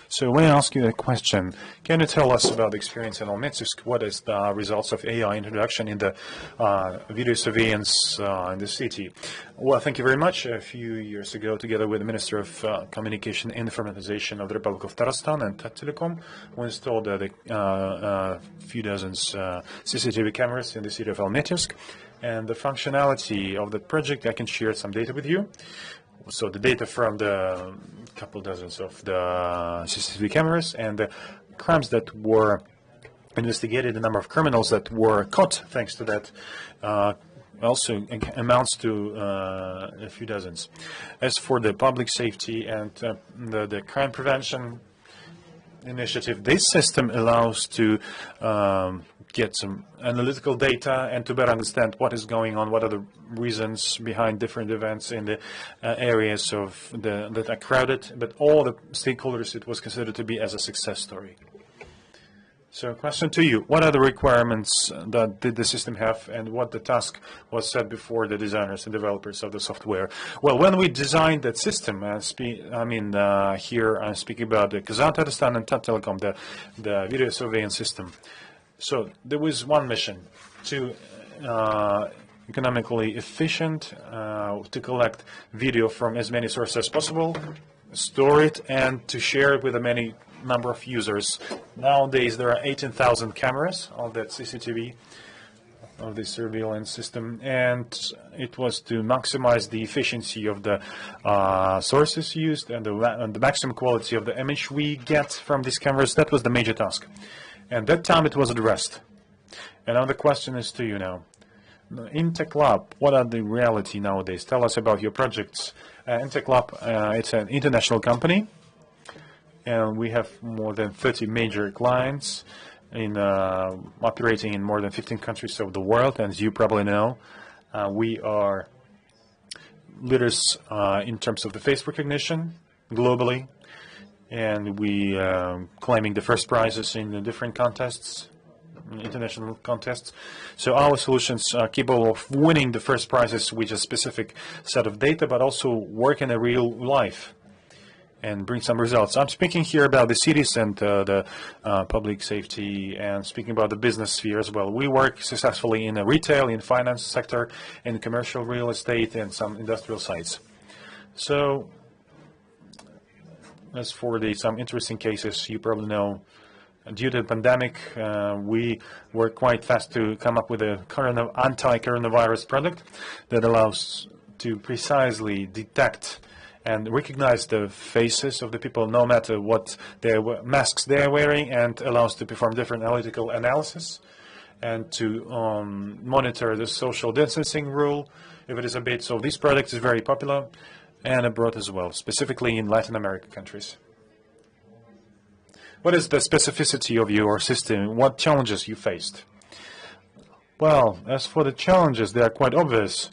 So when I ask you a question, can you tell us about the experience in Almaty? What is the results of AI introduction in the video surveillance in the city? Well, thank you very much. A few years ago, together with the Minister of Communication and Informatization of the Republic of Tatarstan and Tattelecom, we installed a few dozens CCTV cameras in the city of Almaty. And the functionality of the project, I can share some data with you. So the data from the couple dozens of the CCTV cameras and the crimes that were investigated, the number of criminals that were caught thanks to that also amounts to a few dozens. As for the public safety and the crime prevention initiative, this system allows to get some analytical data and to better understand what is going on, what are the reasons behind different events in the areas of that are crowded, but all the stakeholders it was considered to be as a success story. So question to you, what are the requirements that did the system have and what the task was set before the designers and developers of the software? Well, when we designed that system, here I'm speaking about the Kazan Tatarstan and Tattelecom, the video surveillance system. So there was one mission to economically efficient, to collect video from as many sources as possible, store it, and to share it with a many number of users. Nowadays there are 18,000 cameras of that CCTV, of the surveillance system, and it was to maximize the efficiency of the sources used and the maximum quality of the image we get from these cameras. That was the major task. And that time it was addressed. And now the question is to you now. In Techlab, what are the reality nowadays? Tell us about your projects. In Techlab, it's an international company, and we have more than 30 major clients in operating in more than 15 countries of the world. And as you probably know, we are leaders in terms of the face recognition globally. And we claiming the first prizes in the different contests, international contests. So our solutions are capable of winning the first prizes with a specific set of data, but also work in a real life and bring some results. I'm speaking here about the cities and the public safety, and speaking about the business sphere as well. We work successfully in the retail, in finance sector, in commercial real estate, and some industrial sites. So as for some interesting cases, you probably know, due to the pandemic, we were quite fast to come up with a anti-coronavirus product that allows to precisely detect and recognize the faces of the people, no matter what masks they are wearing, and allows to perform different analytical analysis and to monitor the social distancing rule if it is a bit. So this product is very popular and abroad as well, specifically in Latin American countries. What is the specificity of your system? What challenges you faced? Well, as for the challenges, they are quite obvious.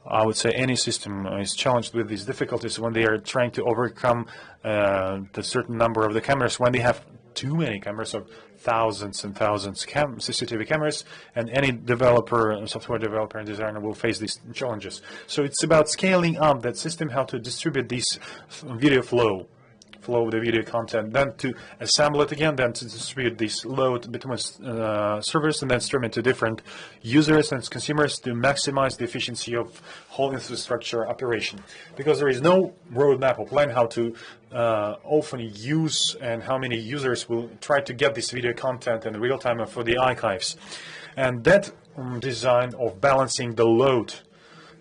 I would say any system is challenged with these difficulties when they are trying to overcome the certain number of the cameras, when they have too many cameras, or thousands and thousands CCTV cameras, and any developer, software developer and designer will face these challenges. So it's about scaling up that system, how to distribute this video flow of the video content, then to assemble it again, then to distribute this load between servers, and then stream it to different users and consumers to maximize the efficiency of whole infrastructure operation. Because there is no roadmap or plan how to often use and how many users will try to get this video content in real time for the archives. And that design of balancing the load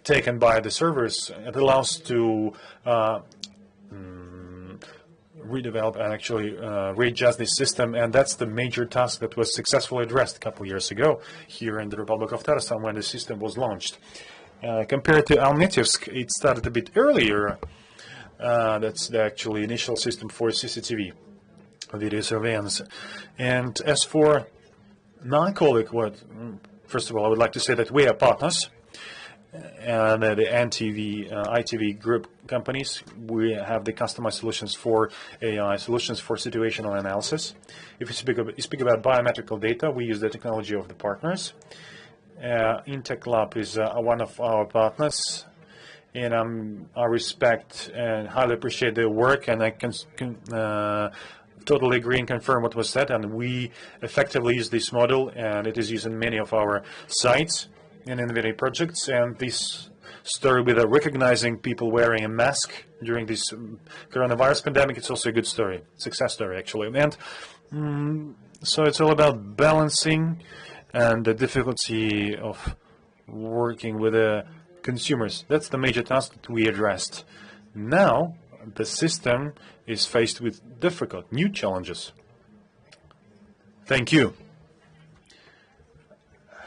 taken by the servers, it allows to redevelop and actually readjust this system, and that's the major task that was successfully addressed a couple of years ago here in the Republic of Tatarstan when the system was launched. Compared to Almaty, it started a bit earlier. That's the actually initial system for CCTV video surveillance. And as for my colleague, first of all, I would like to say that we are partners. And the NTV, ITV group companies, we have the customized solutions for AI, solutions for situational analysis. If you speak about biometrical data, we use the technology of the partners. Intech Lab is one of our partners, and I respect and highly appreciate their work, and I can totally agree and confirm what was said, and we effectively use this model, and it is used in many of our sites and in many projects. And this story with recognizing people wearing a mask during this coronavirus pandemic, it's also a good story, success story actually. And so it's all about balancing and the difficulty of working with the consumers. That's the major task that we addressed. Now the system is faced with difficult new challenges. Thank you.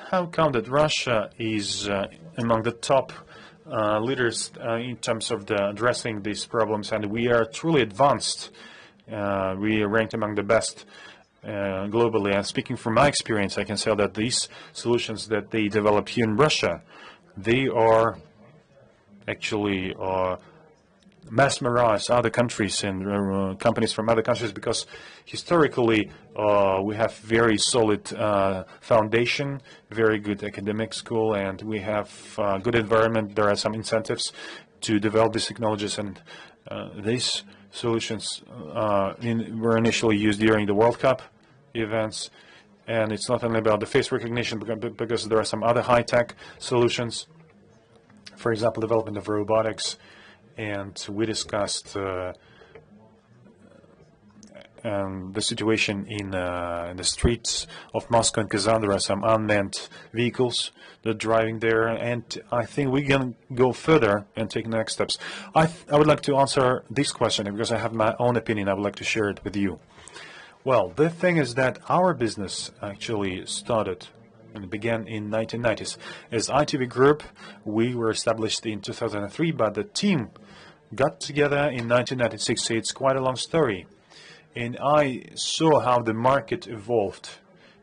How come that Russia is among the top leaders in terms of addressing these problems, and we are truly advanced? We are ranked among the best globally. And speaking from my experience, I can say that these solutions that they developed here in Russia, they are actually mesmerize other countries and companies from other countries, because historically we have very solid foundation, very good academic school, and we have good environment. There are some incentives to develop these technologies, and these solutions were initially used during the World Cup events. And it's not only about the face recognition, because there are some other high-tech solutions, for example, development of robotics. And we discussed the situation in the streets of Moscow and Kazan. There are some unmanned vehicles that are driving there, and I think we can go further and take next steps. I would like to answer this question because I have my own opinion. I would like to share it with you. Well, the thing is that our business actually started and began in 1990s. As ITV Group, we were established in 2003, but the team got together in 1996. So it's quite a long story. And I saw how the market evolved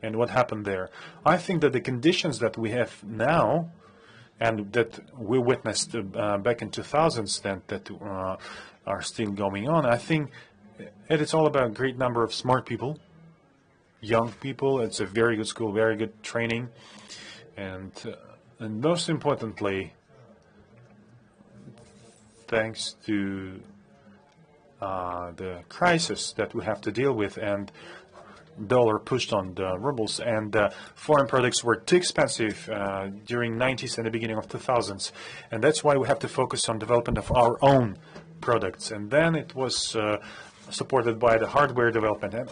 and what happened there. I think that the conditions that we have now and that we witnessed back in 2000s that are still going on, I think it's all about a great number of smart people, young people. It's a very good school, very good training, and most importantly, thanks to the crisis that we have to deal with, and dollar pushed on the rubles, and foreign products were too expensive during 90s and the beginning of 2000s, and that's why we have to focus on development of our own products. And then it was supported by the hardware development, and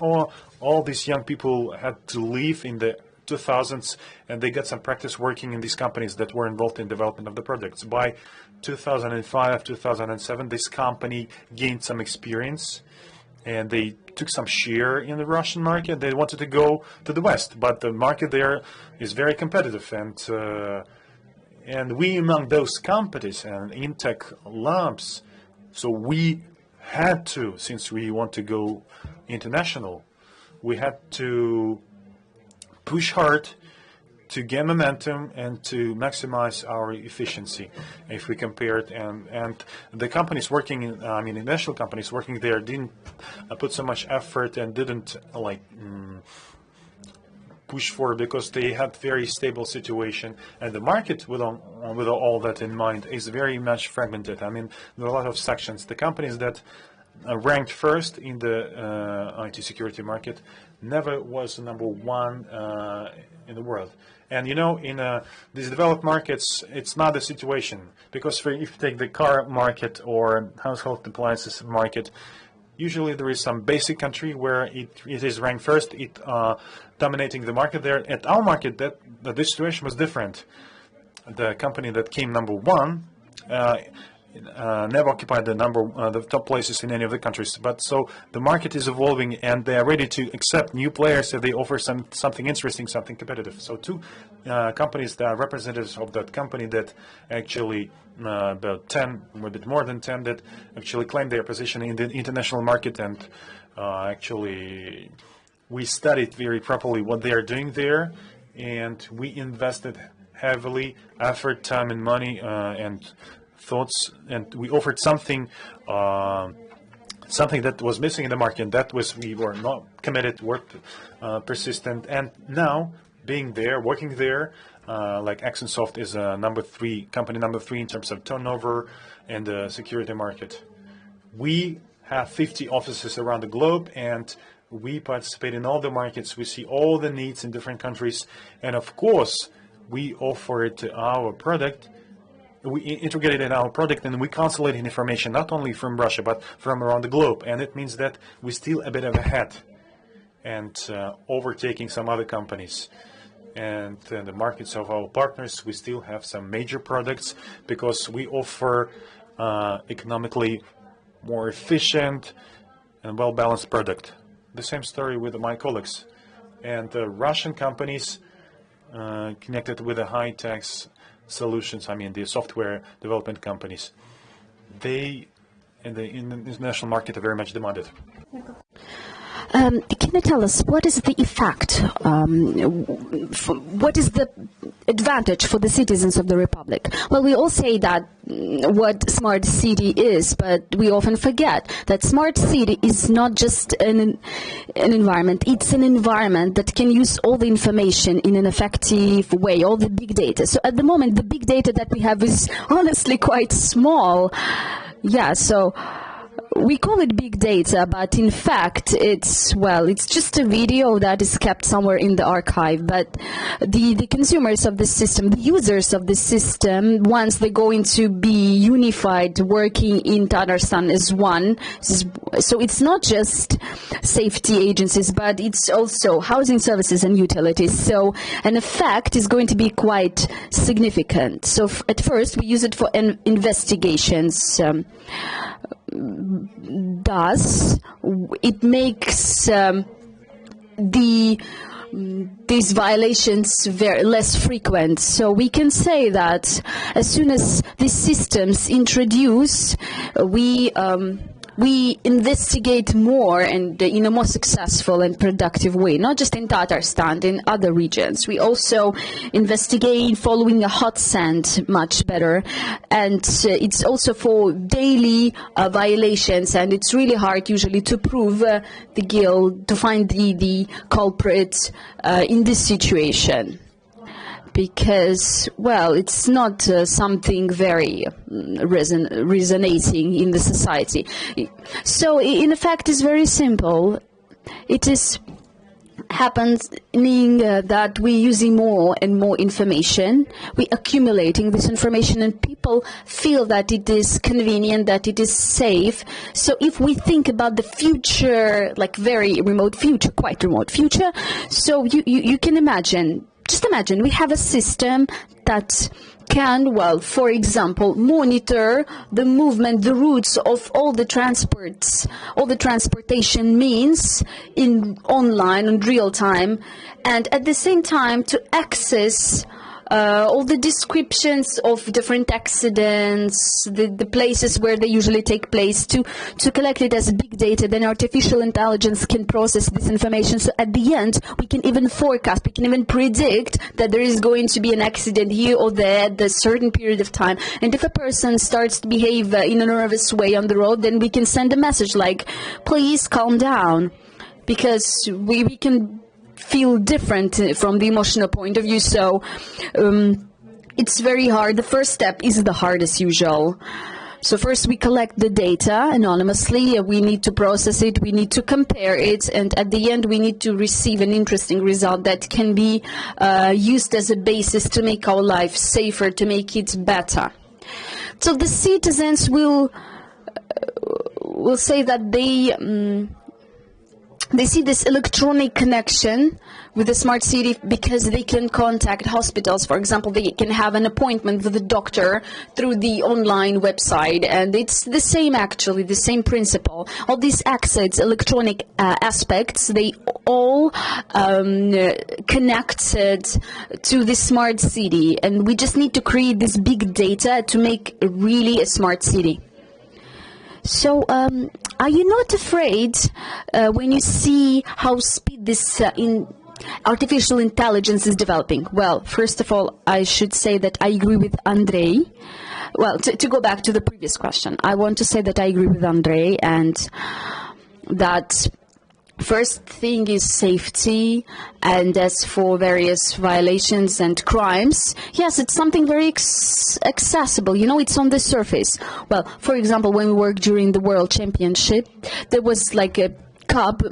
all these young people had to leave in the 2000s, and they got some practice working in these companies that were involved in development of the products. By 2005, 2007, this company gained some experience, and they took some share in the Russian market. They wanted to go to the West, but the market there is very competitive, and we among those companies and Intech Labs, so we had to, since we want to go international, we had to push hard to gain momentum and to maximize our efficiency. If we compare it, and the companies working in, international companies working there didn't put so much effort and didn't push forward, because they had very stable situation, and the market with all that in mind is very much fragmented. I mean, there are a lot of sections. The companies that ranked first in the IT security market never was number one in the world. And in these developed markets, it's not the situation, because if you take the car market or household appliances market, usually there is some basic country where it is ranked first, it dominating the market there. At our market, the situation was different. The company that came number one never occupied the top places in any of the countries. But so the market is evolving, and they are ready to accept new players if they offer something interesting, something competitive. So two companies that are representatives of that company that actually about 10, a bit more than 10, that actually claim their position in the international market, and actually we studied very properly what they are doing there, and we invested heavily effort, time, and money, and thoughts, and we offered something that was missing in the market, and that was we were not committed, worked persistent, and now being there, working there. Like Axonsoft is company number three in terms of turnover in the security market. We have 50 offices around the globe, and we participate in all the markets. We see all the needs in different countries, and of course, we offer it to our product. We integrate it in our product, and we consolidate information not only from Russia but from around the globe. And it means that we're still a bit ahead and overtaking some other companies. And the markets of our partners, we still have some major products because we offer economically more efficient and well-balanced product. The same story with my colleagues. And Russian companies connected with the high-tax solutions, I mean the software development companies, they in the international market are very much demanded. Can you tell us what is the effect, what is the advantage for the citizens of the Republic? Well, we all say that what smart city is, but we often forget that smart city is not just an environment, it's an environment that can use all the information in an effective way, all the big data. So at the moment, the big data that we have is honestly quite small. Yeah, so we call it big data, but in fact, it's just a video that is kept somewhere in the archive. But the consumers of the system, the users of the system, once they go into be unified, working in Tatarstan as one. So it's not just safety agencies, but it's also housing services and utilities. So an effect is going to be quite significant. So at first, we use it for investigations. Thus, it makes these violations very less frequent. So we can say that as soon as these systems introduce, we investigate more and in a more successful and productive way, not just in Tatarstan, in other regions. We also investigate following a hot scent much better, and it's also for daily violations, and it's really hard usually to prove the guilt, to find the culprit in this situation. Because, well, it's not something very resonating in the society. So, in effect, it's very simple. It is happening that we're using more and more information. We're accumulating this information, and people feel that it is convenient, that it is safe. So if we think about the future, like very remote future, quite remote future, so you can imagine, just imagine we have a system that can, well, for example, monitor the movement, the routes of all the transports, all the transportation means online in real time, and at the same time to access all the descriptions of different accidents, the places where they usually take place, to collect it as big data. Then artificial intelligence can process this information. So at the end, we can even forecast, we can even predict that there is going to be an accident here or there at a certain period of time. And if a person starts to behave in a nervous way on the road, then we can send a message like, please calm down, because we can feel different from the emotional point of view. So it's very hard. The first step is the hardest usual. So first we collect the data anonymously, we need to process it, we need to compare it, and at the end we need to receive an interesting result that can be used as a basis to make our life safer, to make it better. So the citizens will say that they see this electronic connection with the smart city because they can contact hospitals. For example, they can have an appointment with a doctor through the online website, and it's the same, actually, the same principle. All these assets, electronic aspects, they all connected to the smart city, and we just need to create this big data to make really a smart city. So, are you not afraid when you see how speed this artificial intelligence is developing? Well, first of all, I should say that I agree with Andrei. Well, to go back to the previous question, I want to say that I agree with Andrei, and that First thing is safety, and as for various violations and crimes, yes, it's something very accessible. You know, it's on the surface. Well, for example, when we worked during the World Championship, there was like a cup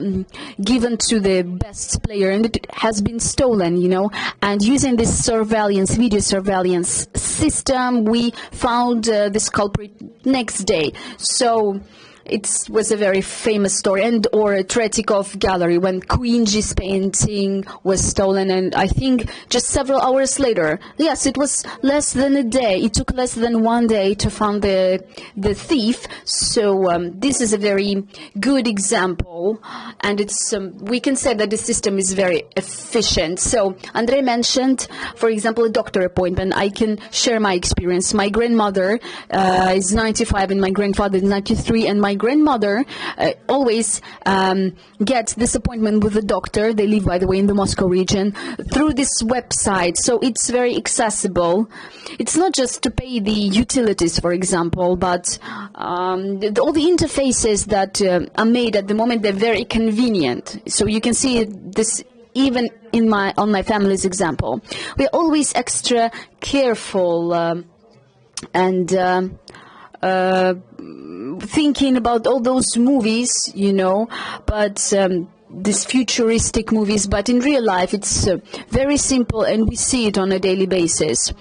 given to the best player, and it has been stolen, you know. And using this surveillance, video surveillance system, we found this culprit next day. So it was a very famous story. And or Tretikov Gallery, when Queen's painting was stolen, and I think just several hours later, yes, it was less than a day. It took less than 1 day to find the thief. So this is a very good example, and it's we can say that the system is very efficient. So Andrei mentioned, for example, a doctor appointment. I can share my experience. My grandmother is 95 and my grandfather is 93, and my grandmother always gets this appointment with the doctor. They live, by the way, in the Moscow region, through this website. So it's very accessible. It's not just to pay the utilities, for example, but all the interfaces that are made at the moment, they're very convenient. So you can see this even in on my family's example. We're always extra careful and thinking about all those movies, you know, but these futuristic movies, but in real life it's very simple, and we see it on a daily basis.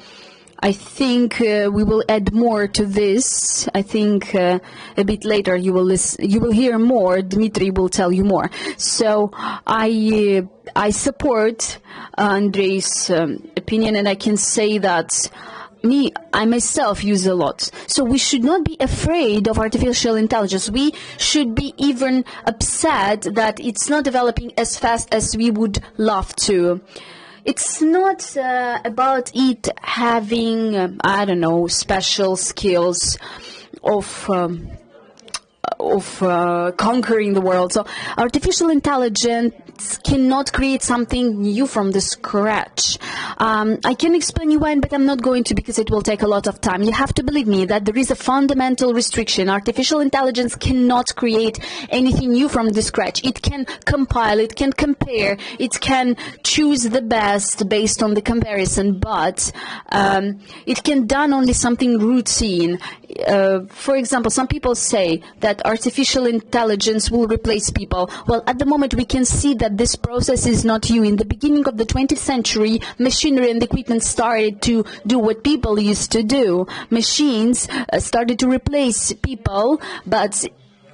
I think we will add more to this. I think a bit later you will hear more. Dmitry will tell you more. So I support Andrei's opinion, and I can say that I myself use a lot. So we should not be afraid of artificial intelligence. We should be even upset that it's not developing as fast as we would love to. It's not about it having, I don't know, special skills of conquering the world. So artificial intelligence cannot create something new from the scratch. I can explain you why, but I'm not going to, because it will take a lot of time. You have to believe me that there is a fundamental restriction. Artificial intelligence cannot create anything new from the scratch. It can compile, it can compare, it can choose the best based on the comparison, but it can done only something routine. For example, some people say that artificial intelligence will replace people. Well, at the moment we can see that this process is not new. In the beginning of the 20th century, machinery and equipment started to do what people used to do. Machines started to replace people, but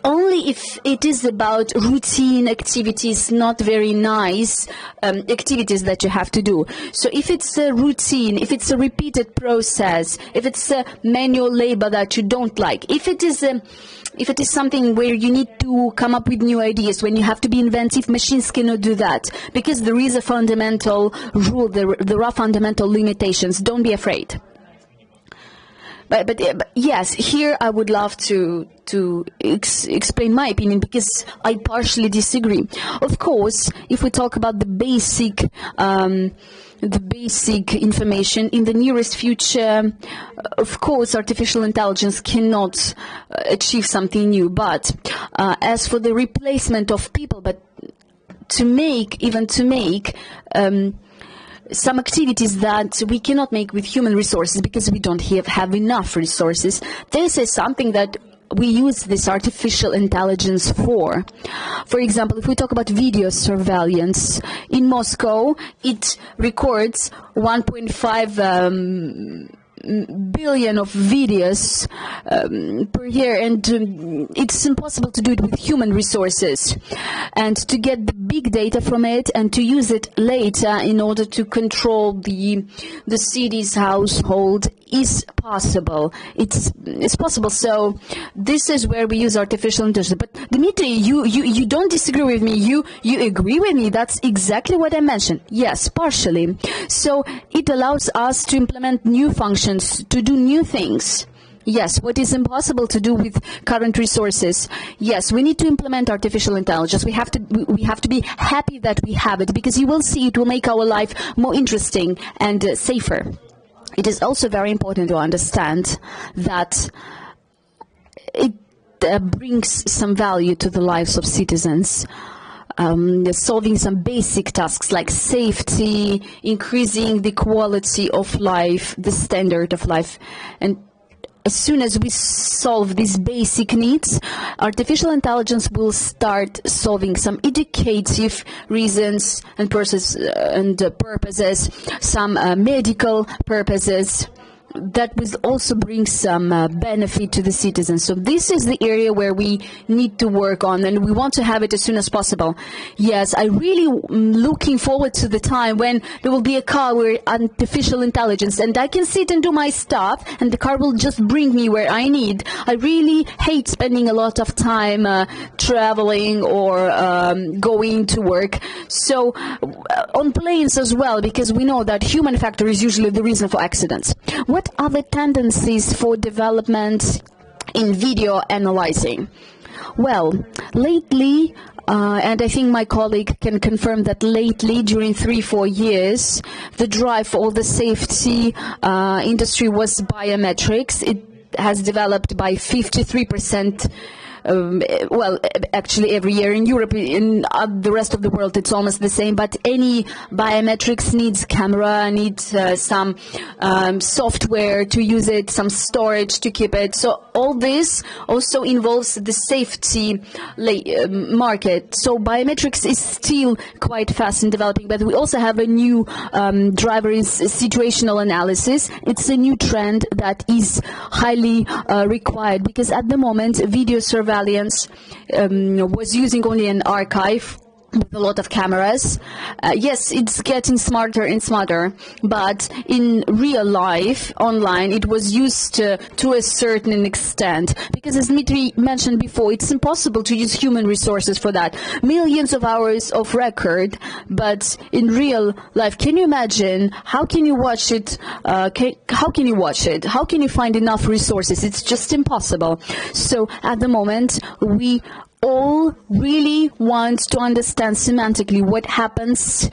only if it is about routine activities, not very nice activities that you have to do. So if it's a routine, if it's a repeated process, if it's a manual labor that you don't like, if it is something where you need to come up with new ideas, when you have to be inventive, machines cannot do that, because there is a fundamental rule, there are fundamental limitations. Don't be afraid. But yes, here I would love to explain my opinion, because I partially disagree. Of course, if we talk about the basic information, in the nearest future, of course, artificial intelligence cannot achieve something new. But as for the replacement of people, but to make some activities that we cannot make with human resources because we don't have enough resources, this is something that we use this artificial intelligence for. For example, if we talk about video surveillance, in Moscow, it records 1.5 billion of videos per year, and it's impossible to do it with human resources. And to get the big data from it and to use it later in order to control the city's household is possible. It's possible. So this is where we use artificial intelligence. But Dmitry, you don't disagree with me. You agree with me. That's exactly what I mentioned. Yes, partially. So it allows us to implement new functions, to do new things. Yes, what is impossible to do with current resources. Yes, we need to implement artificial intelligence. We have to be happy that we have it, because you will see it will make our life more interesting and safer. It is also very important to understand that it brings some value to the lives of citizens. solving some basic tasks like safety, increasing the quality of life, the standard of life. And as soon as we solve these basic needs, artificial intelligence will start solving some educative reasons and purposes, some medical purposes. That will also bring some benefit to the citizens. So this is the area where we need to work on, and we want to have it as soon as possible. Yes, I really looking forward to the time when there will be a car with artificial intelligence, and I can sit and do my stuff, and the car will just bring me where I need. I really hate spending a lot of time traveling or going to work. So on planes as well, because we know that human factor is usually the reason for accidents. What are the tendencies for development in video analyzing? Well, lately, and I think my colleague can confirm that lately, during 3-4 years, the drive for all the safety industry was biometrics. It has developed by 53%. Well, actually every year in Europe, in the rest of the world it's almost the same, but any biometrics needs camera, needs some software to use it, some storage to keep it. So all this also involves the safety market. So biometrics is still quite fast in developing, but we also have a new driver is situational analysis. It's a new trend that is highly required, because at the moment video surveillance was using only an archive with a lot of cameras. Yes, it's getting smarter and smarter, but in real life, online, it was used to a certain extent. Because as Dmitry mentioned before, it's impossible to use human resources for that. Millions of hours of record, but in real life, can you imagine, how can you watch it? How can you watch it? How can you find enough resources? It's just impossible. So at the moment, we all really want to understand semantically what happens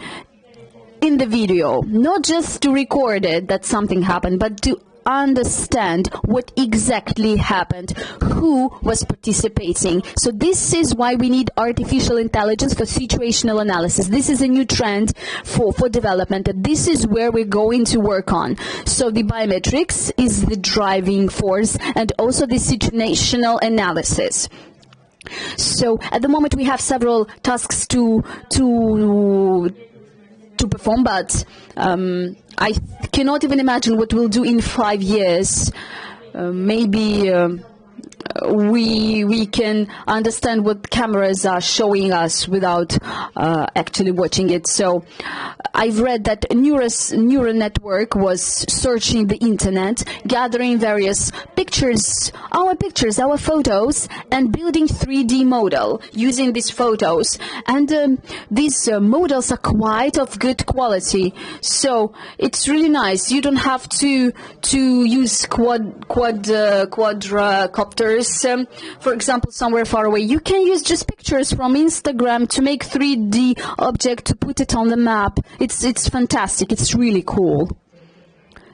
in the video, not just to record it that something happened, but to understand what exactly happened, who was participating. So this is why we need artificial intelligence for situational analysis. This is a new trend for development, and this is where we're going to work on. So the biometrics is the driving force, and also the situational analysis. So at the moment we have several tasks to perform, but I cannot even imagine what we'll do in 5 years. Maybe we can understand what cameras are showing us without actually watching it. So I've read that a neural network was searching the internet, gathering various pictures, our photos, and building 3D model using these photos. And these models are quite of good quality. So it's really nice. You don't have to use quadrocopters, for example, somewhere far away. You can use just pictures from Instagram to make 3D object, to put it on the map. It's fantastic. It's really cool.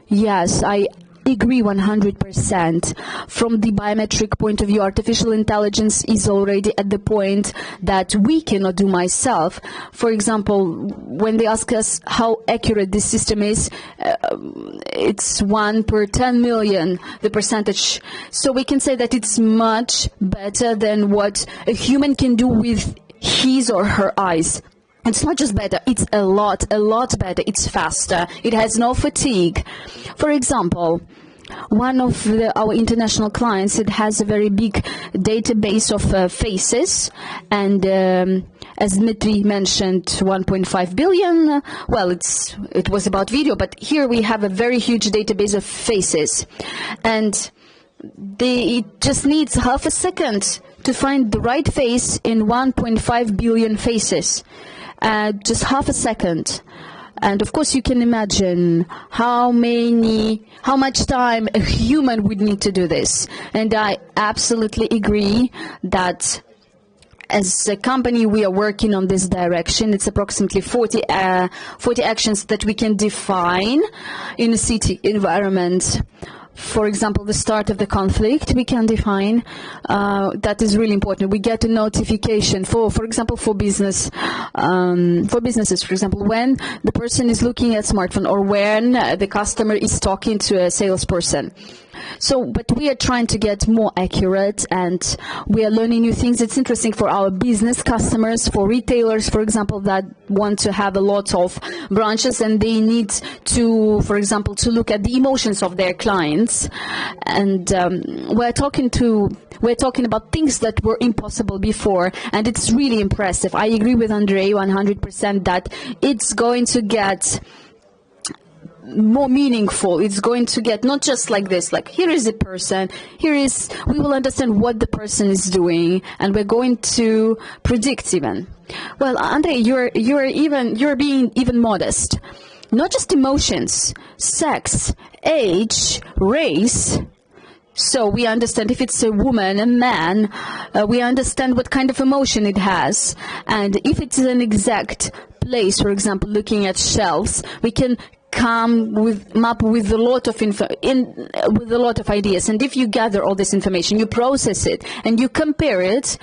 Yes, I agree 100%. From the biometric point of view, artificial intelligence is already at the point that we cannot do myself. For example, when they ask us how accurate this system is, it's 1 per 10 million, the percentage. So we can say that it's much better than what a human can do with his or her eyes. It's not just better, it's a lot better. It's faster. It has no fatigue. For example, one of our international clients, it has a very big database of faces, and as Dmitry mentioned, 1.5 billion. Well, it was about video, but here we have a very huge database of faces, and it just needs half a second to find the right face in 1.5 billion faces. Just half a second. And of course you can imagine how much time a human would need to do this. And I absolutely agree that as a company we are working on this direction. It's approximately 40 actions that we can define in a city environment. for example, the start of the conflict, we can define. That is really important. We get a notification for example, for businesses, for example, when the person is looking at smartphone or when the customer is talking to a salesperson. So, but we are trying to get more accurate, and we are learning new things. It's interesting for our business customers, for retailers, for example, that want to have a lot of branches, and they need to, for example, to look at the emotions of their clients. And we're talking about things that were impossible before, and it's really impressive. I agree with Andrei 100% that it's going to get more meaningful. It's going to get not just like this, like here is a person, we will understand what the person is doing, and we're going to predict even. Well, Andrei, you're being even modest. Not just emotions, sex, age, race. So we understand if it's a woman, a man, we understand what kind of emotion it has. And if it's an exact place, for example, looking at shelves, we can come up with a lot of ideas. And if you gather all this information, you process it, and you compare it,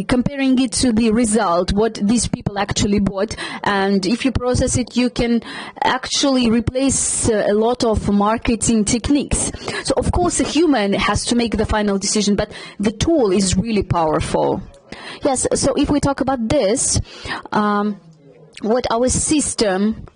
comparing it to the result, what these people actually bought, and if you process it, you can actually replace a lot of marketing techniques. So of course a human has to make the final decision, but the tool is really powerful. Yes, so if we talk about this, what our system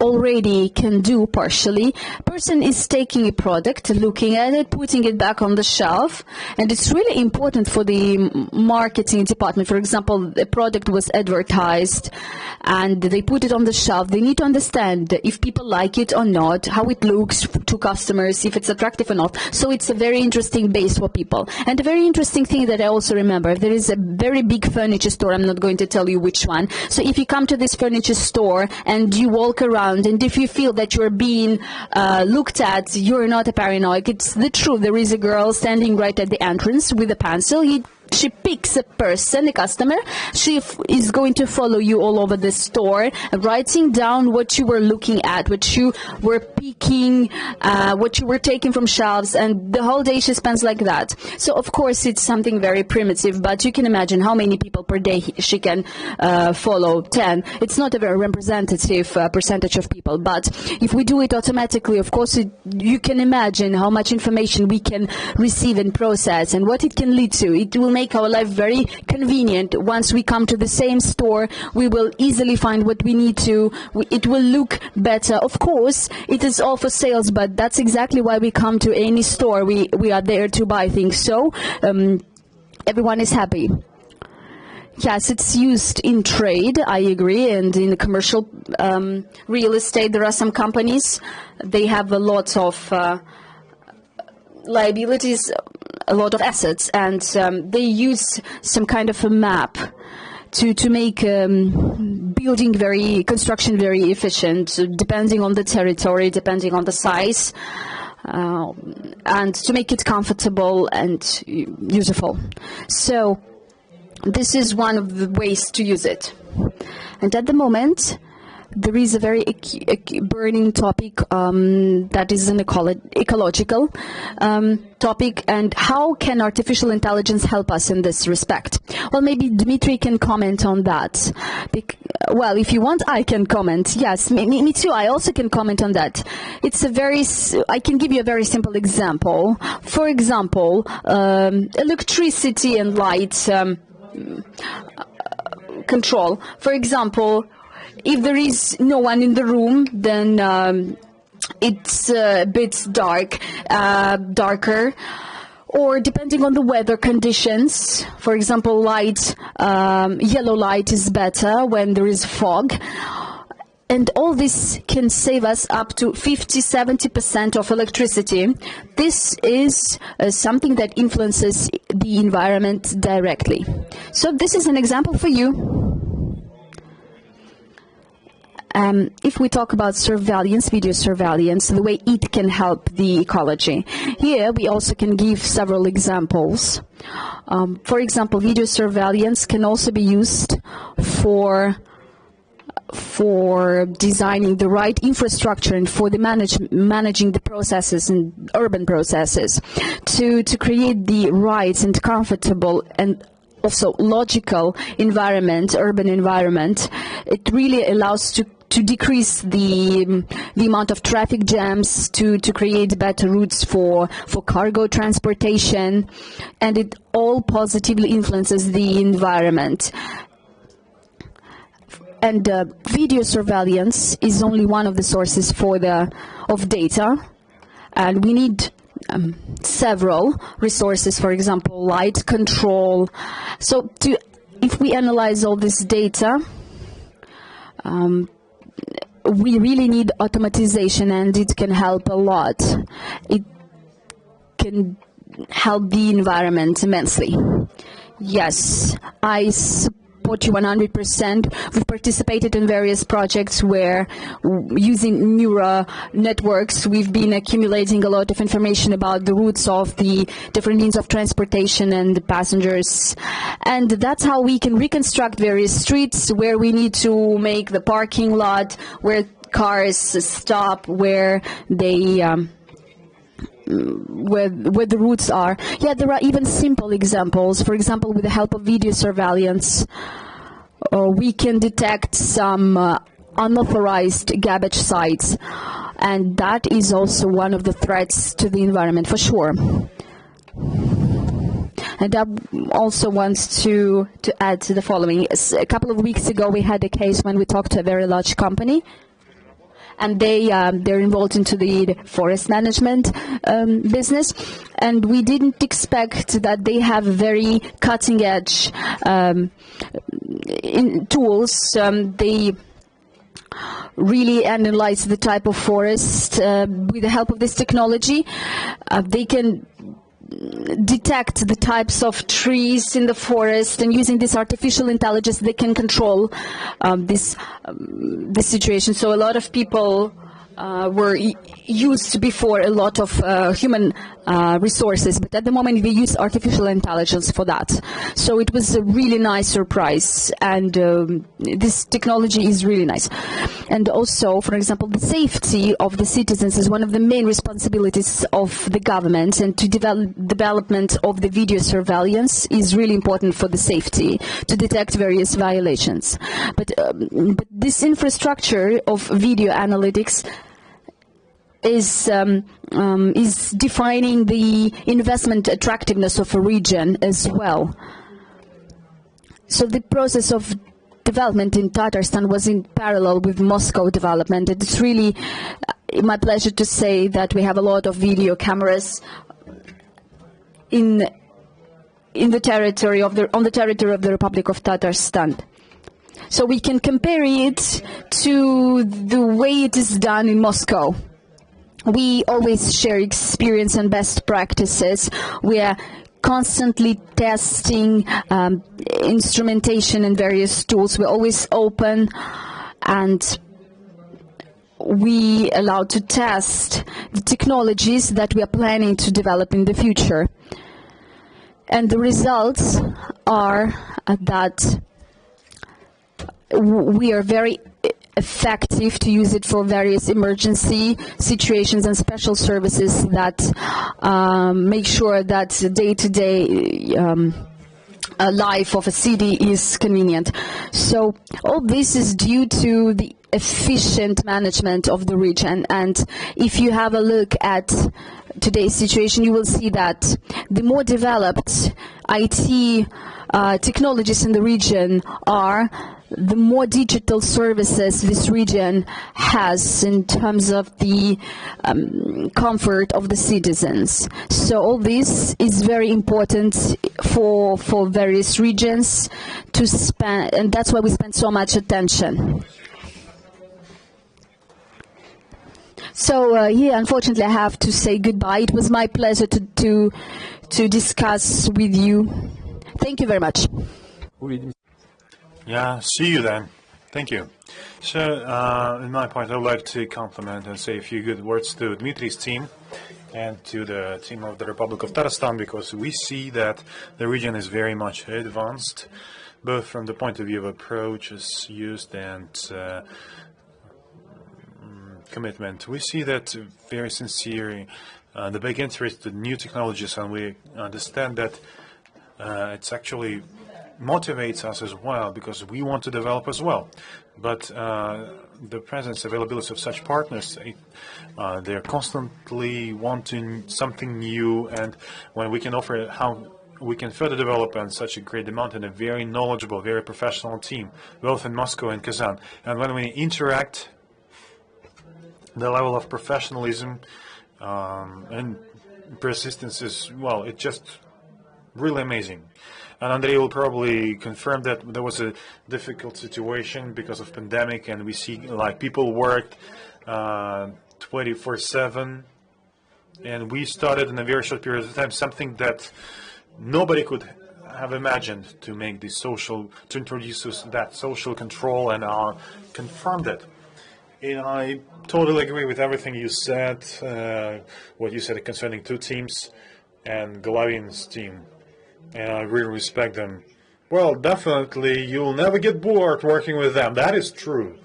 already can do partially. Person is taking a product, looking at it, putting it back on the shelf, and it's really important for the marketing department. For example, the product was advertised and they put it on the shelf. They need to understand if people like it or not, how it looks to customers, if it's attractive or not. So it's a very interesting base for people. And a very interesting thing that I also remember, there is a very big furniture store. I'm not going to tell you which one. So if you come to this furniture store and you walk around, and if you feel that you're being looked at, you're not a paranoid. It's the truth. There is a girl standing right at the entrance with a pencil. She picks a person, a customer. She is going to follow you all over the store, writing down what you were looking at, what you were picking, what you were taking from shelves, and the whole day she spends like that. So of course it's something very primitive, but you can imagine how many people per day she can follow. 10. It's not a very representative percentage of people, but if we do it automatically, of course you can imagine how much information we can receive and process, and what it can lead to. It will make our life very convenient. Once we come to the same store, we will easily find what we need to. It will look better. Of course, it is all for sales, but that's exactly why we come to any store. We are there to buy things. So everyone is happy. Yes, it's used in trade, I agree, and in the commercial real estate. There are some companies, they have a lot of liabilities, a lot of assets, and they use some kind of a map to make construction very efficient, depending on the territory, depending on the size, and to make it comfortable and useful. So this is one of the ways to use it. And at the moment, there is a very burning topic that is an ecological topic, and how can artificial intelligence help us in this respect? Well, maybe Dmitry can comment on that. Well, if you want, I can comment. Yes, me too. I also can comment on that. I can give you a very simple example. For example, electricity and light control. For example, if there is no one in the room, then it's a bit darker. Or depending on the weather conditions, for example, yellow light is better when there is fog. And all this can save us up to 50–70% of electricity. This is something that influences the environment directly. So this is an example for you. If we talk about surveillance, video surveillance, the way it can help the ecology. Here we also can give several examples. For example, video surveillance can also be used for for designing the right infrastructure and for the managing the processes and urban processes, to create the right and comfortable and also logical environment, urban environment. It really allows to decrease the amount of traffic jams, to create better routes for cargo transportation, and it all positively influences the environment. And video surveillance is only one of the sources of data, and we need several resources, for example, light control. So if we analyze all this data, we really need automatization, and it can help a lot. It can help the environment immensely. Yes, I support you 100%. We've participated in various projects where, using neural networks, we've been accumulating a lot of information about the routes of the different means of transportation and the passengers. And that's how we can reconstruct various streets where we need to make the parking lot, where cars stop, where they where the routes are. Yeah, there are even simple examples. For example, with the help of video surveillance, we can detect some unauthorized garbage sites, and that is also one of the threats to the environment, for sure. And I also want to add to the following. A couple of weeks ago, we had a case when we talked to a very large company, and they're involved into the forest management business, and we didn't expect that they have very cutting-edge tools. They really analyze the type of forest. With the help of this technology, they can detect the types of trees in the forest, and using this artificial intelligence they can control this situation. So a lot of people were used before a lot of human resources, but at the moment we use artificial intelligence for that. So it was a really nice surprise, and this technology is really nice. And also, for example, the safety of the citizens is one of the main responsibilities of the government, and to development of the video surveillance is really important for the safety, to detect various violations. But this infrastructure of video analytics is defining the investment attractiveness of a region as well. So the process of development in Tatarstan was in parallel with Moscow development. It's really my pleasure to say that we have a lot of video cameras on the territory of the Republic of Tatarstan. So we can compare it to the way it is done in Moscow. We always share experience and best practices. We are constantly testing instrumentation and various tools. We're always open, and we allow to test the technologies that we are planning to develop in the future. And the results are that we are very effective to use it for various emergency situations and special services that make sure that day-to-day life of a city is convenient. So all this is due to the efficient management of the region. And if you have a look at today's situation, you will see that the more developed IT technologies in the region are, the more digital services this region has in terms of the comfort of the citizens. So all this is very important for various regions to spend, and that's why we spend so much attention. So here, unfortunately, I have to say goodbye. It was my pleasure to discuss with you. Thank you very much. Yeah, see you then. Thank you. So, in my part, I would like to compliment and say a few good words to Dmitri's team and to the team of the Republic of Tatarstan, because we see that the region is very much advanced. both from the point of view of approaches used and commitment. We see that very sincere, the big interest in new technologies, and we understand that it's actually motivates us as well because we want to develop as well. But the presence, availability of such partners, they're constantly wanting something new, and when we can offer how we can further develop on such a great demand and a very knowledgeable, very professional team, both in Moscow and Kazan. And when we interact, the level of professionalism and persistence is, well, it's just really amazing. And Andrei will probably confirm that there was a difficult situation because of pandemic, and we see like people worked 24/7, and we started in a very short period of time something that nobody could have imagined, to make this social, to introduce that social control, and confirm that. And I totally agree with everything you said, what you said concerning two teams and Galavin's team. And I really respect them. Well, definitely, you'll never get bored working with them. That is true.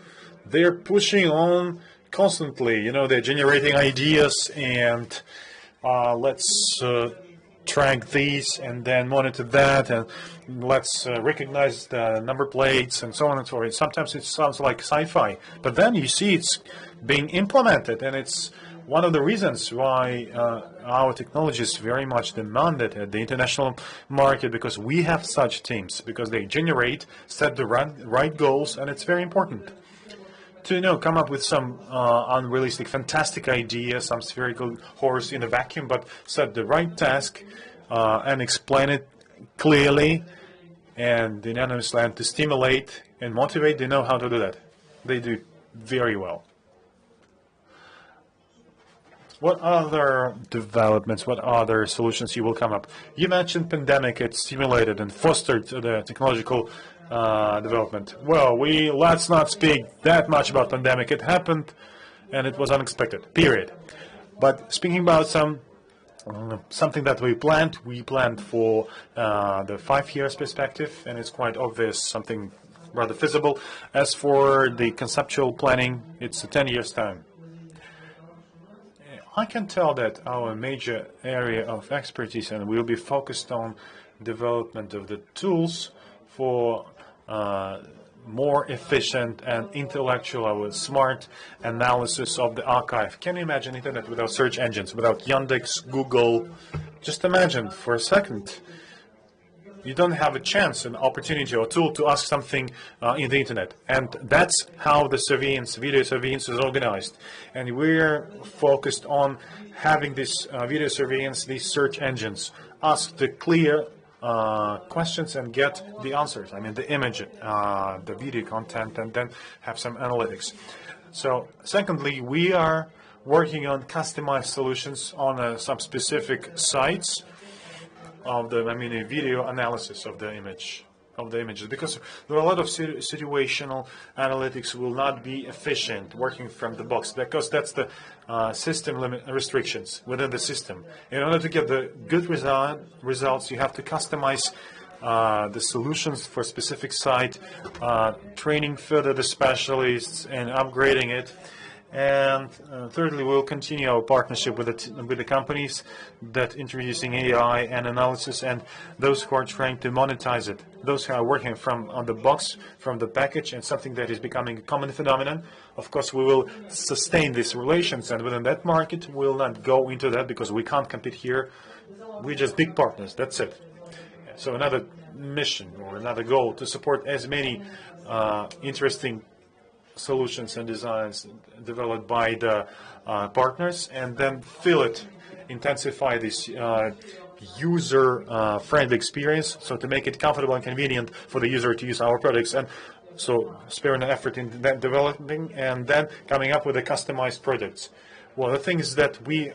They're pushing on constantly. You know, they're generating ideas, and let's track these and then monitor that, and let's recognize the number plates and so on and so forth. Sometimes it sounds like sci-fi, but then you see it's being implemented, and it's one of the reasons why our technology is very much demanded at the international market, because we have such teams, because they generate, set the right goals, and it's very important to come up with some unrealistic, fantastic idea, some spherical horse in a vacuum, but set the right task and explain it clearly and unanimously, and to stimulate and motivate. They know how to do that. They do very well. What other developments, what other solutions you will come up? You mentioned pandemic. It stimulated and fostered the technological development. Well, let's not speak that much about pandemic. It happened, and it was unexpected, period. But speaking about something that we planned for the 5 years perspective, and it's quite obvious, something rather feasible. As for the conceptual planning, it's a 10 years time. I can tell that our major area of expertise, and we'll be focused on development of the tools for more efficient and intellectual, smart analysis of the archive. Can you imagine internet without search engines, without Yandex, Google? Just imagine for a second. You don't have a chance, an opportunity or tool to ask something in the internet. And that's how the surveillance, video surveillance is organized. And we're focused on having this video surveillance, these search engines, ask the clear questions and get the answers. I mean, the image, the video content, and then have some analytics. So secondly, we are working on customized solutions on some specific sites of the, video analysis of the images, because there are a lot of situational analytics will not be efficient working from the box, because that's the system limit restrictions within the system. In order to get the good results, you have to customize the solutions for a specific site, training further the specialists and upgrading it. And thirdly, we'll continue our partnership with the companies that introducing AI and analysis, and those who are trying to monetize it, those who are working from on the box, from the package, and something that is becoming a common phenomenon. Of course, we will sustain these relations, and within that market, we'll not go into that because we can't compete here. We're just big partners. That's it. So another mission or another goal to support as many interesting solutions and designs developed by the partners, and then fill it, intensify this user-friendly experience, so to make it comfortable and convenient for the user to use our products, and so sparing an effort in that developing and then coming up with the customized products. Well, the thing is that we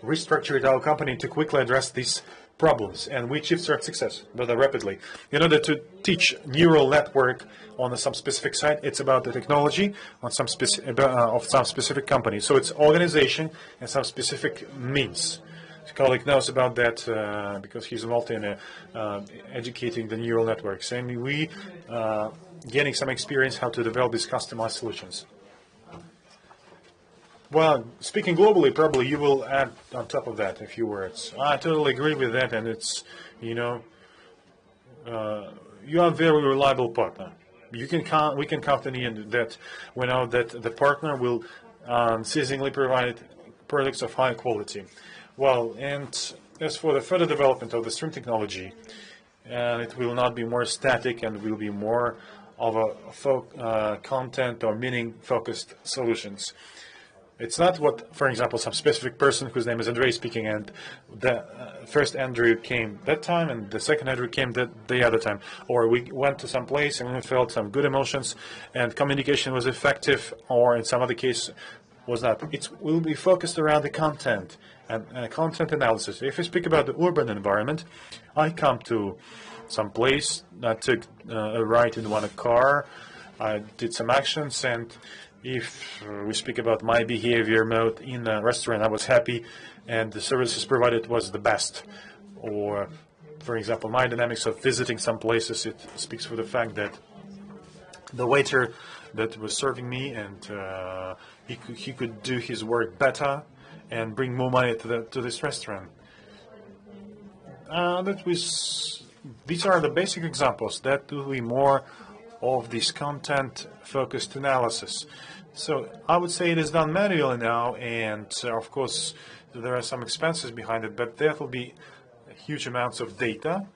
restructured our company to quickly address these problems, and we achieved certain success rather rapidly. In order to teach neural network on some specific site, it's about the technology on some specific company. So it's organization and some specific means. colleague knows about that because he's involved in educating the neural networks, and we getting some experience how to develop these customized solutions. Well, speaking globally, probably you will add on top of that a few words. I totally agree with that, and it's, you know, you are a very reliable partner. You can count, we can count on you that we know that the partner will ceasingly provide products of high quality. Well, and as for the further development of the stream technology, it will not be more static and will be more of a content or meaning focused solutions. It's not what, for example, some specific person whose name is Andrei speaking, and the first Andrew came that time, and the second Andrew came the other time. Or we went to some place and we felt some good emotions, and communication was effective, or in some other case was not. It will be focused around the content and content analysis. If we speak about the urban environment, I come to some place, I took a ride in one car, I did some actions, and if we speak about my behavior mode in a restaurant, I was happy and the services provided was the best. Or, for example, my dynamics of visiting some places, it speaks for the fact that the waiter that was serving me, and he could do his work better and bring more money to this restaurant. These are the basic examples. That will be more of this content-focused analysis. So I would say it is done manually now, and of course there are some expenses behind it, but there will be huge amounts of data,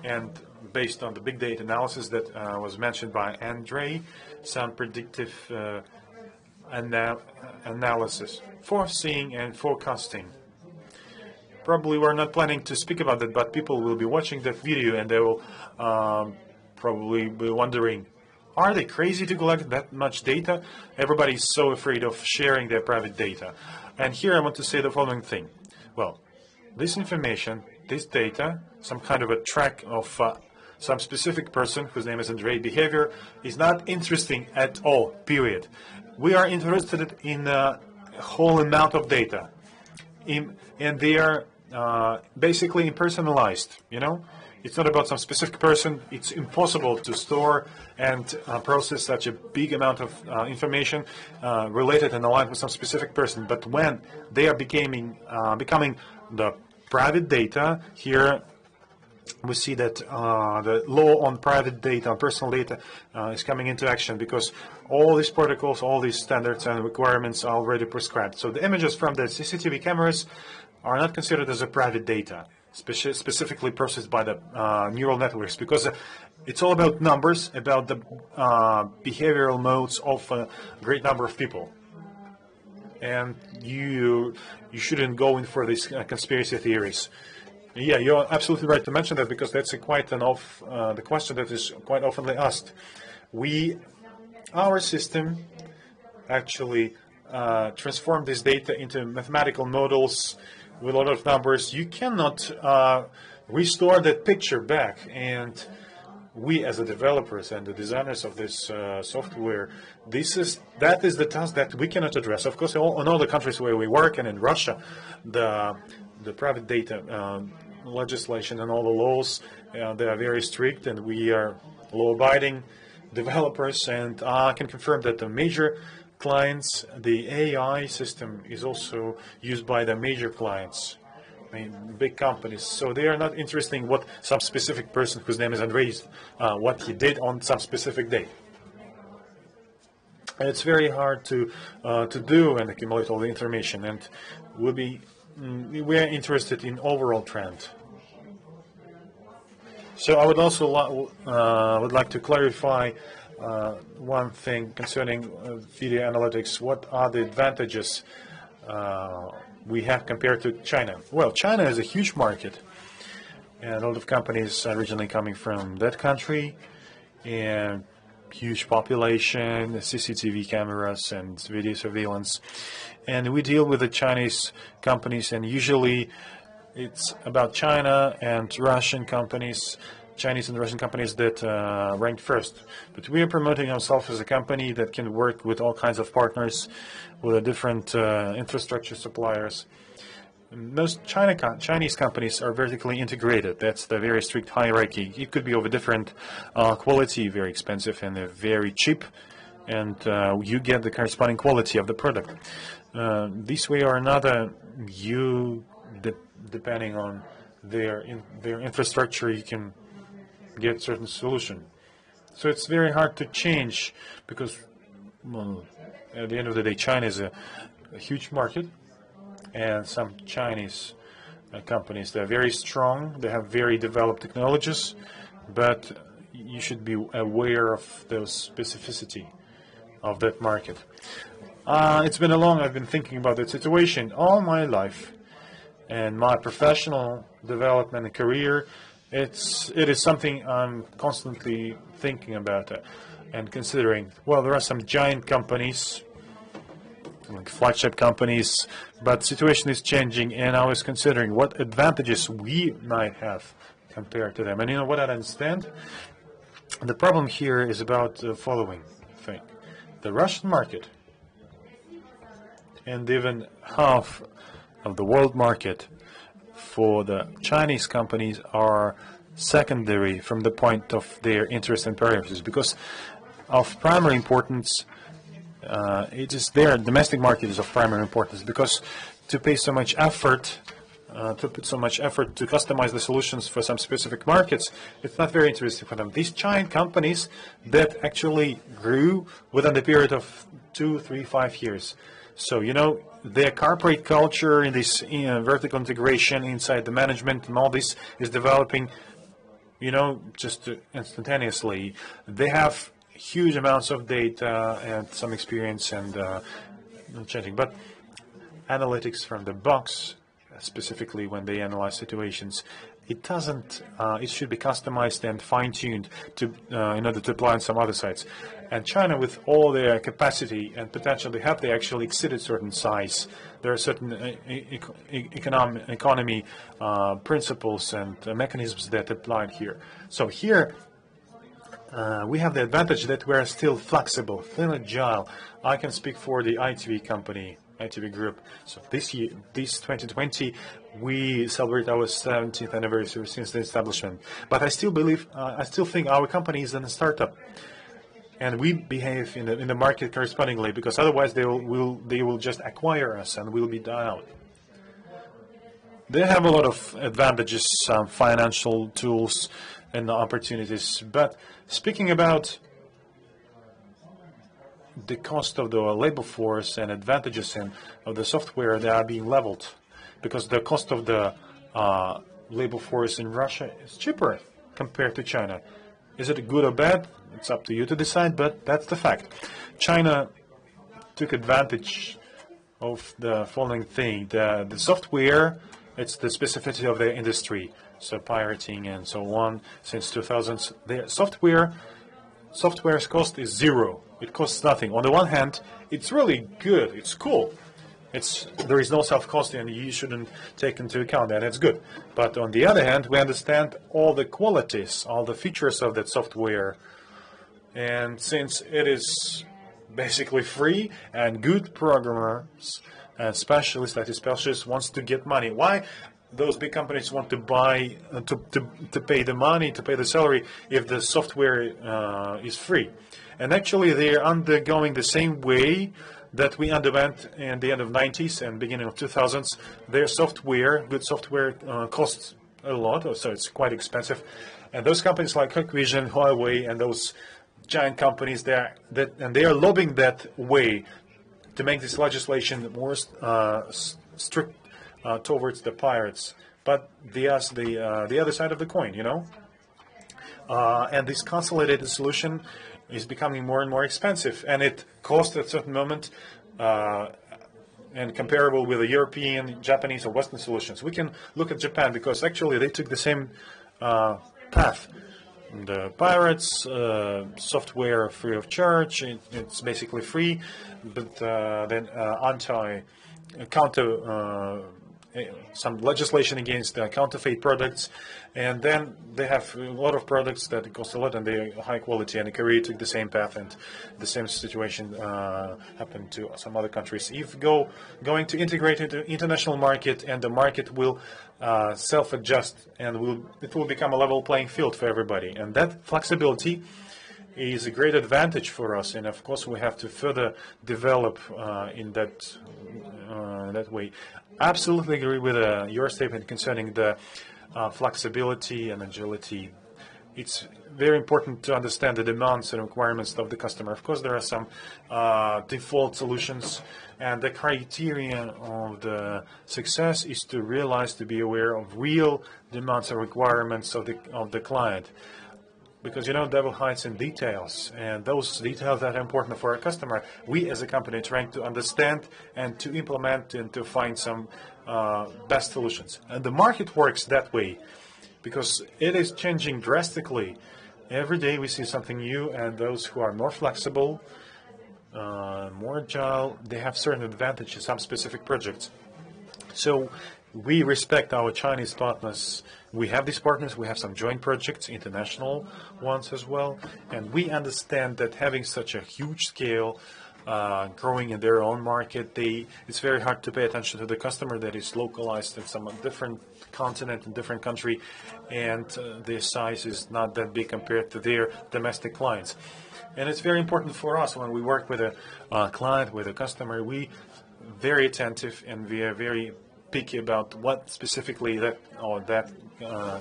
and based on the big data analysis that was mentioned by Andrei, some predictive analysis, foreseeing and forecasting. Probably we're not planning to speak about that, but people will be watching that video and they will probably be wondering, are they crazy to collect that much data? Everybody's so afraid of sharing their private data. And here I want to say the following thing. Well, this information, this data, some kind of a track of some specific person whose name is Andrei behavior is not interesting at all, period. We are interested in a whole amount of data. And they are basically impersonalized, you know? It's not about some specific person. It's impossible to store and process such a big amount of information related and aligned with some specific person. But when they are becoming the private data, here we see that the law on private data, on personal data, is coming into action, because all these protocols, all these standards and requirements are already prescribed. So the images from the CCTV cameras are not considered as a private data, specifically processed by the neural networks, because it's all about numbers, about the behavioral modes of a great number of people. And you shouldn't go in for these conspiracy theories. Yeah, you're absolutely right to mention that, because that's the question that is quite often asked. Our system actually transformed this data into mathematical models with a lot of numbers. You cannot restore that picture back, and we as the developers and the designers of this software, that is the task that we cannot address. Of course, in all the countries where we work, and in Russia, the private data legislation and all the laws, they are very strict, and we are law-abiding developers, and I can confirm that the major clients, the AI system is also used by the major clients, big companies. So they are not interested in what some specific person whose name is Andrei, what he did on some specific day. And it's very hard to do and accumulate all the information, and we are interested in overall trend. So I would also would like to clarify one thing concerning video analytics. What are the advantages we have compared to China? Well, China is a huge market, and a lot of companies are originally coming from that country, and huge population, CCTV cameras and video surveillance. And we deal with the Chinese companies, and usually it's about China and Russian companies, Chinese and Russian companies that rank first. But we are promoting ourselves as a company that can work with all kinds of partners, with different infrastructure suppliers. Most Chinese companies are vertically integrated. That's the very strict hierarchy. It could be of a different quality, very expensive, and very cheap, and you get the corresponding quality of the product. This way or another, depending on their infrastructure, you can get certain solution. So it's very hard to change because, well, at the end of the day, China is a huge market, and some Chinese companies, they're very strong, they have very developed technologies, but you should be aware of the specificity of that market. It's been I've been thinking about that situation all my life, and my professional development and career, it is something I'm constantly thinking about and considering. Well, there are some giant companies, like flagship companies, but situation is changing, and I was considering what advantages we might have compared to them. And you know what I understand? The problem here is about the following thing. The Russian market and even half of the world market for the Chinese companies are secondary from the point of their interest and priorities, because of primary importance. It is their domestic market is of primary importance, because to pay so much effort, to put so much effort to customize the solutions for some specific markets, it's not very interesting for them. These giant companies that actually grew within the period of 2, 3, 5 years. So, you know, their corporate culture in this vertical integration inside the management and all this is developing, you know, just instantaneously. They have huge amounts of data and some experience and changing. But analytics from the box, specifically when they analyze situations, it doesn't. It should be customized and fine-tuned to in order to apply on some other sites. And China, with all their capacity and potential they have, they actually exceeded certain size. There are certain economy principles and mechanisms that apply here. So here, we have the advantage that we're still flexible, still agile. I can speak for the ITV company, ITV Group. So this year, this 2020, we celebrate our 17th anniversary since the establishment. But I still believe, I still think our company is a startup, and we behave in the market correspondingly, because otherwise they will just acquire us and we'll be die out. They have a lot of advantages, some financial tools and opportunities. But speaking about the cost of the labor force and advantages of the software, they are being leveled, because the cost of the labor force in Russia is cheaper compared to China. Is it good or bad? It's up to you to decide, but that's the fact. China took advantage of the following thing. The software, it's the specificity of their industry, so pirating and so on. Since 2000s, their software's cost is zero. It costs nothing. On the one hand, it's really good. It's cool. There is no self-cost, and you shouldn't take into account that. It's good. But on the other hand, we understand all the qualities, all the features of that software. And since it is basically free, and good programmers and specialists, IT specialists, wants to get money. Why those big companies want to buy, to pay the money, to pay the salary, if the software is free? And actually, they are undergoing the same way that we underwent in the end of 90s and beginning of 2000s. Their software, good software, costs a lot, so it's quite expensive. And those companies like Hikvision, Huawei, and those giant companies, they are lobbying that way to make this legislation more strict towards the pirates. But the other side of the coin, you know. And this consolidated solution is becoming more and more expensive, and it costs at a certain moment and comparable with the European, Japanese, or Western solutions. We can look at Japan, because actually they took the same path. The pirates, software free of charge, it's basically free, but then counter some legislation against counterfeit products, and then they have a lot of products that cost a lot and they're high quality, and Korea took the same path, and the same situation happened to some other countries. If going to integrate into international market, and the market will self-adjust, and it will become a level playing field for everybody, and that flexibility is a great advantage for us, and of course we have to further develop in that way. Absolutely agree with your statement concerning the flexibility and agility. It's very important to understand the demands and requirements of the customer. Of course, there are some default solutions, and the criterion of the success is to realize, to be aware of real demands and requirements of the client. Because devil hides in details, and those details that are important for our customer, we as a company are trying to understand and to implement and to find some best solutions. And the market works that way because it is changing drastically. Every day we see something new, and those who are more flexible, more agile, they have certain advantages in some specific projects. So we respect our Chinese partners. We have these partners, we have some joint projects, international ones as well, and we understand that having such a huge scale, growing in their own market, it's very hard to pay attention to the customer that is localized in some different continent and different country, and their size is not that big compared to their domestic clients. And it's very important for us when we work with a client, with a customer, we very attentive, and we are very picky about what specifically that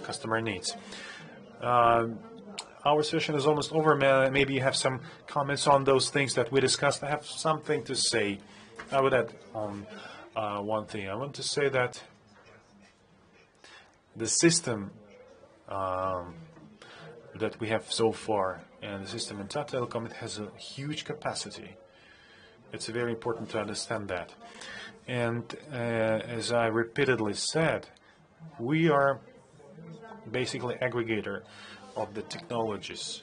customer needs. Our session is almost over. Maybe you have some comments on those things that we discussed. I have something to say. I would add on one thing. I want to say that the system that we have so far, and the system in Tata Telecom, it has a huge capacity. It's very important to understand that. And as I repeatedly said, we are basically aggregator of the technologies,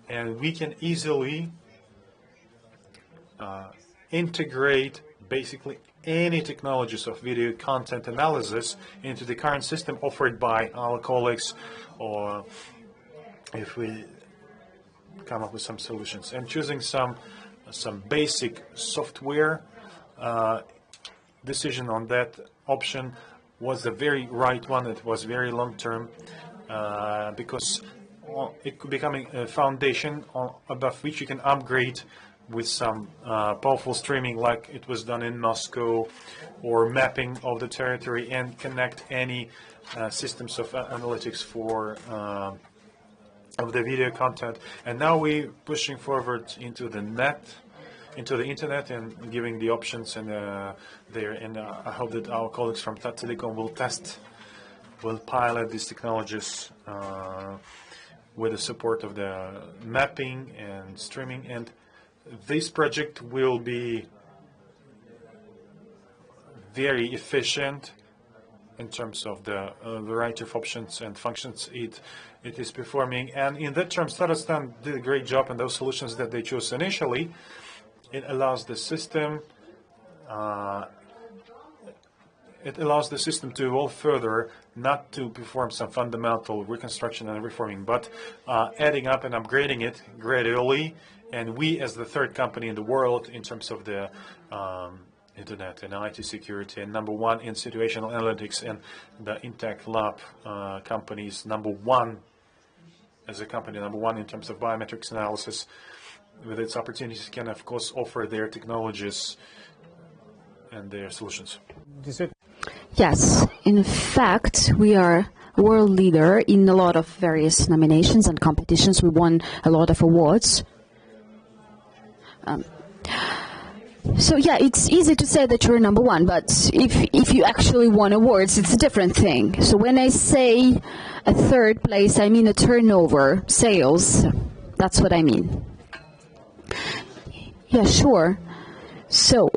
and we can easily integrate basically any technologies of video content analysis into the current system offered by our colleagues, or if we come up with some solutions. And choosing some basic software decision on that option was the very right one. It was very long term because it could become a foundation above which you can upgrade with some powerful streaming, like it was done in Moscow, or mapping of the territory, and connect any systems of analytics for of the video content. And now we're pushing forward into the internet, and giving the options and there. And I hope that our colleagues from Tata Telecom will pilot these technologies with the support of the mapping and streaming. And this project will be very efficient in terms of the variety of options and functions it is performing. And in that terms, Tatarstan did a great job in those solutions that they chose initially. It allows the system to evolve further, not to perform some fundamental reconstruction and reforming, but adding up and upgrading it gradually. And we, as the third company in the world in terms of the internet and IT security, and number one in situational analytics, and the Intact Lab companies, number one as a company, number one in terms of biometrics analysis, with its opportunities, can of course offer their technologies and their solutions. Yes, in fact, we are a world leader in a lot of various nominations and competitions. We won a lot of awards. So yeah, it's easy to say that you're number one, but if you actually won awards, it's a different thing. So when I say a third place, I mean a turnover, sales. That's what I mean. Yeah, sure. So,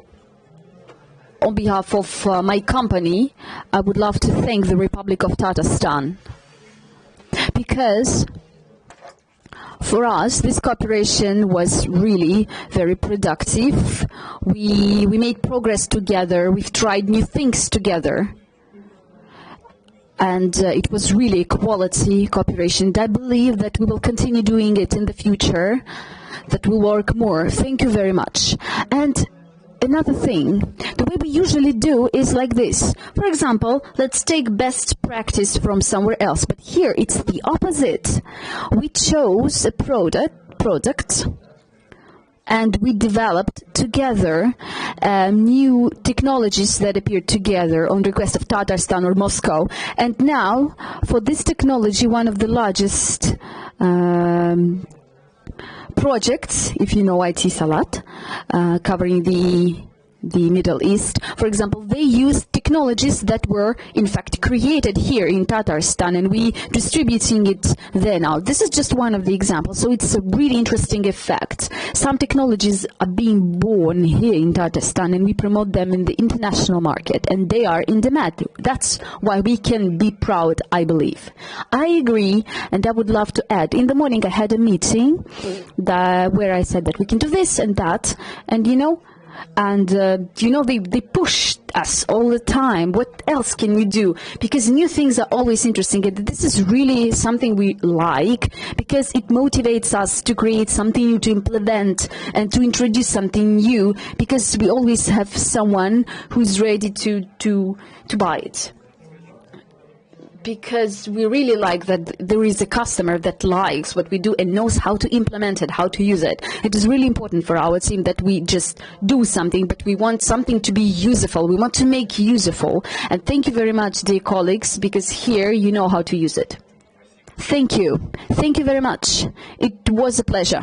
on behalf of my company, I would love to thank the Republic of Tatarstan, because for us, this cooperation was really very productive. We made progress together. We've tried new things together. and it was really quality cooperation. I believe that we will continue doing it in the future, that we'll work more. Thank you very much. And another thing, the way we usually do is like this. For example, let's take best practice from somewhere else, but here it's the opposite. We chose a product and we developed together new technologies that appeared together on request of Tatarstan or Moscow. And now, for this technology, one of the largest projects, if you know IT Salat, covering the Middle East, for example, they used technologies that were in fact created here in Tatarstan, and we distributing it there now. This is just one of the examples, so it's a really interesting effect. Some technologies are being born here in Tatarstan, and we promote them in the international market, and they are in demand. That's why we can be proud, I believe. I agree, and I would love to add. In the morning I had a meeting where I said that we can do this and that, and they pushed us all the time. What else can we do? Because new things are always interesting. And this is really something we like, because it motivates us to create something new, to implement and to introduce something new, because we always have someone who's ready to buy it. Because we really like that there is a customer that likes what we do and knows how to implement it, how to use it. It is really important for our team that we just do something, but we want something to be useful. We want to make useful. And thank you very much, dear colleagues, because here you know how to use it. Thank you. Thank you very much. It was a pleasure.